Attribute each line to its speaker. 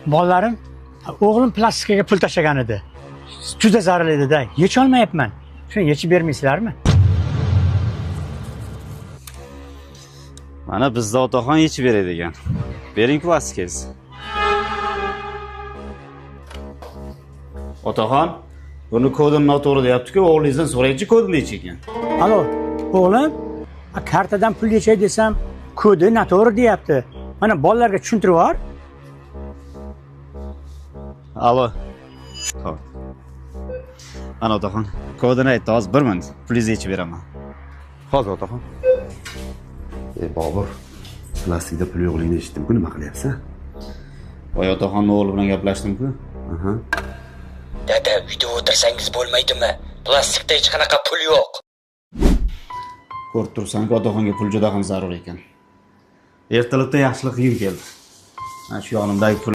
Speaker 1: Bolalarim, o'g'lim plastikaga pul tashlagan edi. Juda zarur edi-da, yecholmayapman. Shuni yechib bermaysizlarmi?
Speaker 2: Mana bizda otaxon yechib beradi ekan. Bering plastikangiz. Otaxon, buni kodini noto'g'ri deyapti-ku, o'g'lingizdan so'raychi kodini necha ekan.
Speaker 1: Alo, o'g'lim, kartadan pul yechay desam, kodi noto'g'ri deyapti. Mana bolalarga tushuntirib yubor.
Speaker 2: Alo. Xo'p. Ana otaxon, kodini aytdi, hozir 1 minut pulingizni yechib beraman.
Speaker 3: Hozir otaxon. Bobur, plastikda pul yo'qligini eshitdim-ku, nima qilyapsan?
Speaker 2: Voy otaxonning o'g'li bilan gaplashdim-ku.
Speaker 3: Aha.
Speaker 4: Dada, uyda o'tirsangiz bo'lmaydimi? Plastikda hech qanaqa pul yo'q.
Speaker 2: Ko'rib tursanki, otaxonga pul juda ham zarur ekan. Ertalabda yaxshilik qilib keldi. Mana shu yonimdagi pul